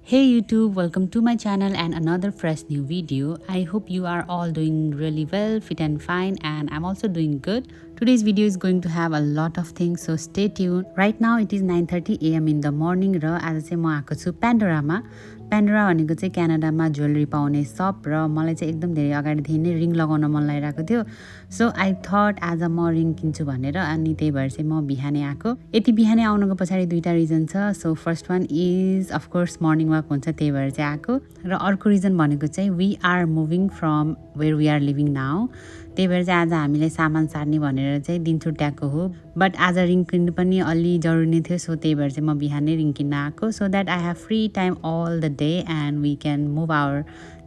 Hey YouTube, welcome to my channel and another fresh new video. I hope you are all doing really well, fit and fine, and I'm also doing good. Today's video is going to have a lot of things, so stay tuned. Right now it is 9:30 AM in the morning र आज चाहिँ म आएको छु पेन्डोरामा। Pandora भनेको चाहिँ क्यानाडामा jewellery पाउने शप र मलाई चाहिँ एकदम धेरै अगाडिदेखि नै रिङ लगाउन मन लागिरहेको थियो। सो आई थट आज म रिङ किन्छु भनेर अनि त्यही भएर चाहिँ म बिहानै आएको। यति बिहानै आउनुको पछाडि दुईटा रिजन छ। So first one is of course morning walk हुन्छ त्यही भएर चाहिँ आएको र अर्को रिजन भनेको चाहिँ we are moving from where we are living now. त्यही भएर चाहिँ आज हामीले सामान सार्ने भनेर चाहिँ दिन छुट्याएको हो। बट आज रिङ किन्नु पनि अलि जरुरी नै थियो, सो त्यही भएर चाहिँ म बिहानै रिङ किन्न आएको so that I have free time all the day and we can move our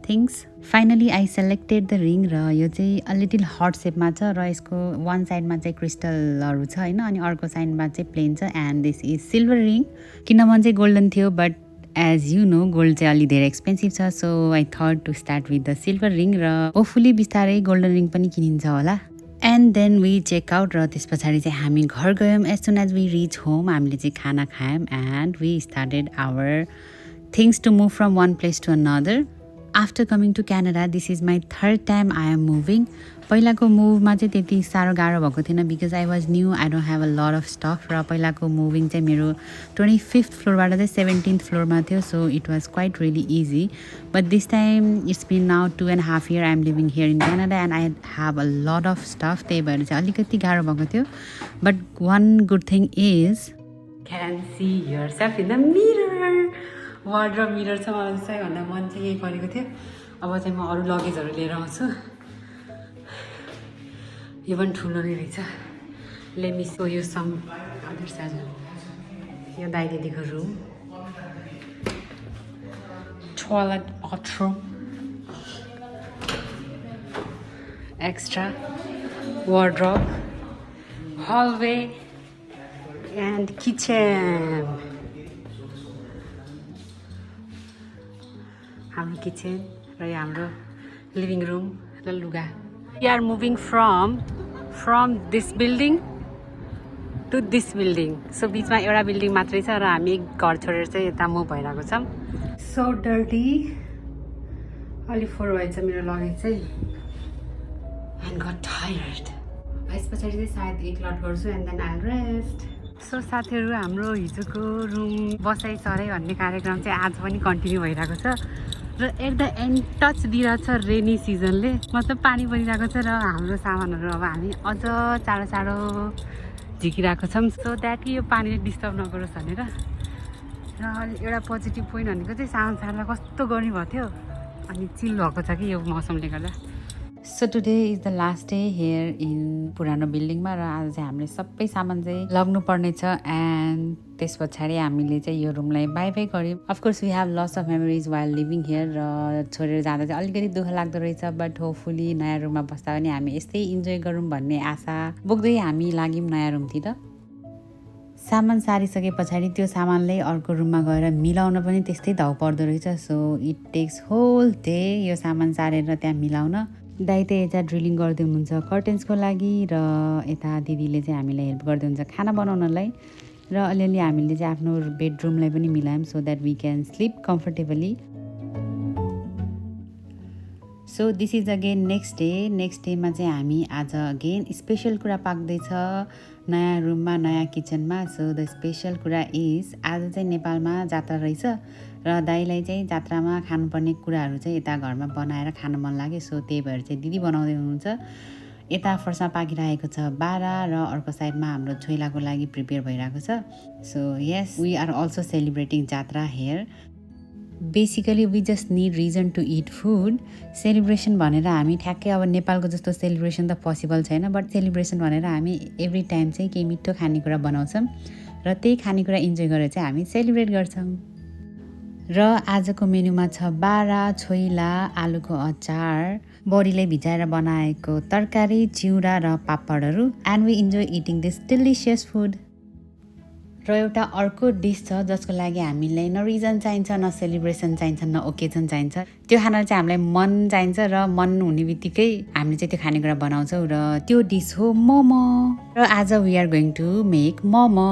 things. Finally I selected the ring र यो चाहिँ अ लिटिल हट सेपमा छ र यसको वान साइडमा चाहिँ क्रिस्टलहरू छ होइन, अनि अर्को साइडमा चाहिँ प्लेन छ and this is silver ring. किन मन चाहिँ गोल्डन थियो but as you know gold चाहिँ अलि धेरै एक्सपेन्सिभ छ, so I thought to start with the silver ring र होपफुली बिस्तारै गोल्डन रिङ पनि किनिन्छ होला। And then we check out र त्यस पछाडि चाहिँ हामी घर गयौँ। As soon as we reach home हामीले चाहिँ खाना खायौँ and we started our things to move from one place to another. After coming to Canada this is my third time I am moving. पहिलाको मुभमा चाहिँ त्यति साह्रो गाह्रो भएको थिएन because I was new, I don't have a lot of stuff र पहिलाको मुभिङ चाहिँ मेरो 25th फ्लोरबाट चाहिँ 17th फ्लोरमा थियो, so it was quite really easy. But this time it's been now 2.5 years I am living here in Canada and I have a lot of stuff, त्यही भएर चाहिँ अलिकति गाह्रो भएको थियो। But one good thing is can see yourself in the mirror. Wardrobe mirror छ, मलाई सबैभन्दा मन चाहिँ यही परेको थियो। अब चाहिँ म अरू लगेजहरू लिएर आउँछु। यो पनि ठुलो नै रहेछ। Let me show you some other side. यो दाइ दिदीको room, toilet bathroom, extra wardrobe, hallway and kitchen. हाम्रो किचन र यो हाम्रो लिभिङ रुम र लुगा। We are moving from this building to this building. So बिचमा एउटा बिल्डिङ मात्रै छ र हामी घर छोडेर चाहिँ यता मुभ भइरहेको छौँ। सो डर्टी, अलि फोहोर भएछ मेरो लगेज चाहिँ एन्ड गट टायर्ड। यस पछाडि चाहिँ सायद एक लट गर्छु and then I rest. So साथीहरू, हाम्रो हिजोको रुम बसाइ सराइ भन्ने कार्यक्रम चाहिँ आज पनि कन्टिन्यू भइरहेको छ र एट द एन्ड टच दिइरहेको छ रेनी सिजनले, मतलब पानी परिरहेको छ र हाम्रो सामानहरू अब हामी अझ चाँडो चाँडो झिकिरहेको छौँ सो द्याट कि यो पानीले डिस्टर्ब नगरोस् भनेर। र एउटा पोजिटिभ पोइन्ट भनेको चाहिँ सामान सार्दा कस्तो गर्मी भएको थियो अनि चिल भएको छ कि यो मौसमले गर्दा। So today is the last day here in पुरानो बिल्डिङमा र आज चाहिँ हामीले सबै सामान चाहिँ लग्नुपर्ने छ एन्ड त्यस पछाडि हामीले चाहिँ यो रुमलाई बाई बाई गऱ्यौँ। Of course we have lots of memories while living here र छोडेर जाँदा चाहिँ अलिकति दुःख लाग्दो रहेछ, बट होपफुली नयाँ रुममा बस्दा पनि हामी यस्तै इन्जोय गरौँ भन्ने आशा बोक्दै हामी लाग्यौँ नयाँ रुमतिर। सामान सारिसके पछाडि त्यो सामानलाई अर्को रुममा गएर मिलाउन पनि त्यस्तै धाउ पर्दो रहेछ, so it takes whole day यो सामान सारेर त्यहाँ मिलाउन। दाइ त यता ड्रिलिङ गर्दै हुनुहुन्छ कर्टेन्सको लागि र यता दिदीले चाहिँ हामीलाई हेल्प गर्दै हुन्छ खाना बनाउनलाई र अलिअलि हामीले चाहिँ आफ्नो बेडरुमलाई पनि मिलायौँ so that we can sleep comfortably. So this is again next day. Next डेमा चाहिँ हामी आज अगेन स्पेसल कुरा पाक्दैछ नयाँ रुममा नयाँ किचनमा। सो द स्पेसल कुरा इज आज चाहिँ नेपालमा जात्रा रहेछ र दाइलाई चाहिँ जात्रामा खानुपर्ने कुराहरू चाहिँ यता घरमा बनाएर खान मन लाग्यो, सो त्यही भएर चाहिँ दिदी बनाउँदै हुनुहुन्छ। यता फर्स्टमा पाकिरहेको छ बारा र अर्को साइडमा हाम्रो छोइलाको लागि प्रिपेयर भइरहेको छ। So yes, we are also celebrating jatra here. Basically we just need reason to eat food. Celebration भनेर हामी ठ्याक्कै अब नेपालको जस्तो सेलिब्रेसन त पोसिबल छैन, बट सेलिब्रेसन भनेर हामी एभ्री टाइम चाहिँ केही मिठो खानेकुरा बनाउँछौँ र त्यही खानेकुरा इन्जोय गरेर चाहिँ हामी सेलिब्रेट गर्छौँ। र आजको मेनुमा छ बारा, छोइला, आलुको अचार, बडीलाई भिजाएर बनाएको तरकारी, चिउरा र पापडहरू and we enjoy eating this delicious food. र एउटा अर्को डिस छ जसको लागि हामीलाई न रिजन चाहिन्छ, न सेलिब्रेसन चाहिन्छ, न ओकेजन चाहिन्छ। त्यो खाना चाहिँ हामीलाई मन चाहिन्छ र मन हुने बित्तिकै हामीले चाहिँ त्यो खानेकुरा बनाउँछौँ र त्यो डिस हो मोमो। र आज we are going to make momo.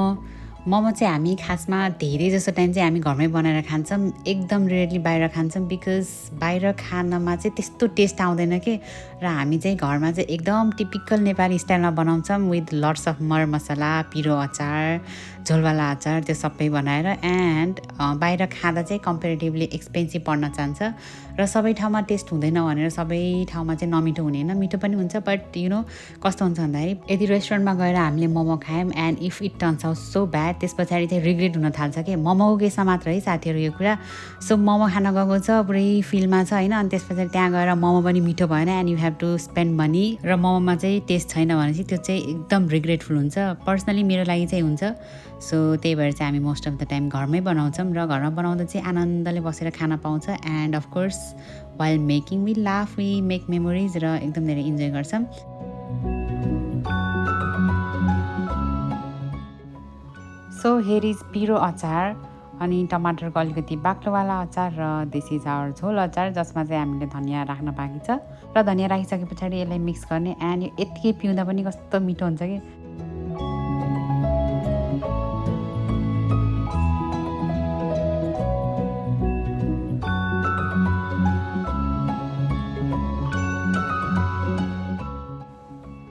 Momo चाहिँ हामी खासमा धेरै जसो टाइम चाहिँ हामी घरमै बनाएर खान्छौँ, एकदम रेयरली बाहिर खान्छौँ बिकज बाहिर खानमा चाहिँ त्यस्तो टेस्ट आउँदैन के। र हामी चाहिँ घरमा चाहिँ एकदम टिपिकल नेपाली स्टाइलमा बनाउँछौँ विथ लट्स अफ मरमसला, पिरो अचार, झोलवाला अचार त्यो सबै बनाएर। एन्ड बाहिर खाँदा चाहिँ कम्पेरिटिभली एक्सपेन्सिभ पर्न जान्छ र सबै ठाउँमा टेस्ट हुँदैन भनेर सबै ठाउँमा चाहिँ नमिठो हुने होइन, मिठो पनि हुन्छ बट यु नो कस्तो हुन्छ भन्दाखेरि यदि रेस्टुरेन्टमा गएर हामीले मोमो खायौँ and if it turns out so bad, त्यस पछाडि चाहिँ रिग्रेट हुन थाल्छ कि मोमोको केसमा मात्र है साथीहरू यो कुरा। सो मोमो खान गएको छ, पुरै फिलमा छ होइन, अनि त्यस पछाडि त्यहाँ गएर मोमो पनि मिठो भएन and you have to spend money र मोमोमा चाहिँ टेस्ट छैन भनेपछि त्यो चाहिँ एकदम रिग्रेटफुल हुन्छ। पर्सनली मेरो लागि चाहिँ हुन्छ। सो त्यही भएर चाहिँ हामी मोस्ट अफ द टाइम घरमै बनाउँछौँ र घरमा बनाउँदा चाहिँ आनन्दले बसेर खान पाउँछ। And of course while making we laugh, we make memories र एकदम धेरै इन्जोय गर्छौँ। सो हियर इज पिरो अचार अनि टमाटरको अलिकति बाक्लोवाला अचार र दिस इज आवर झोल अचार जसमा चाहिँ हामीले धनियाँ राख्न बाँकी छ। र धनियाँ राखिसके पछाडि यसलाई मिक्स गर्ने एन्ड यो यत्तिकै पिउँदा पनि कस्तो मिठो हुन्छ कि।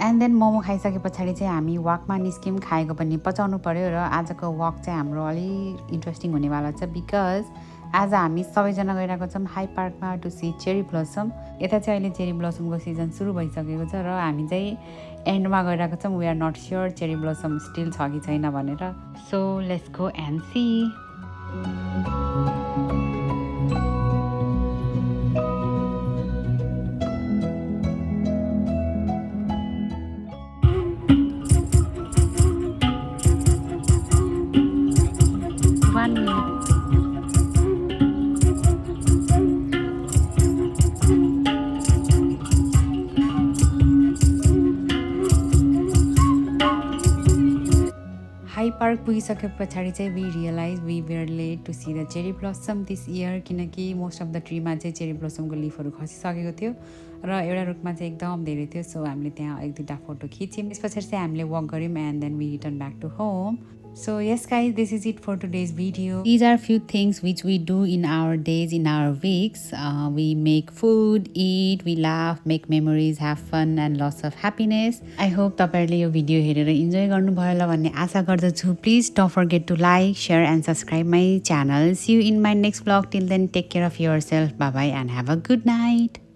एन्ड देन मोमो खाइसके पछाडि चाहिँ हामी वकमा निस्क्यौँ, खाएको पनि पचाउनु पऱ्यो। र आजको वक चाहिँ हाम्रो अलिक इन्ट्रेस्टिङ हुनेवाला छ बिकज आज हामी सबैजना गइरहेको छौँ हाई पार्कमा टु सी चेरी ब्लसम। यता चाहिँ अहिले चेरी ब्लसमको सिजन सुरु भइसकेको छ र हामी चाहिँ एन्डमा गइरहेको छौँ। We are not sure cherry blossom still छ कि छैन भनेर। So let's go and see. High Park पुगिसके पछाडि चाहिँ we realize we were late to see the cherry blossom this year, किनकि मोस्ट अफ द ट्रीमा चाहिँ चेरी ब्लसमको लिफहरू खसिसकेको थियो र एउटा रुखमा चाहिँ एकदम धेरै थियो। सो हामीले त्यहाँ एक दुईवटा फोटो खिच्यौँ। त्यस पछाडि चाहिँ हामीले वक गऱ्यौँ and then we return back to home. So yes guys, this is it for today's video. These are few things which we do in our days, in our weeks. We make food, eat, we laugh, make memories, have fun and lots of happiness. I hope तपाईहरुले यो video हेरेर enjoy गर्नुभयो होला भन्ने आशा गर्दछु। Please don't forget to like, share and subscribe my channel. See you in my next vlog. Till then, take care of yourself. Bye bye and have a good night.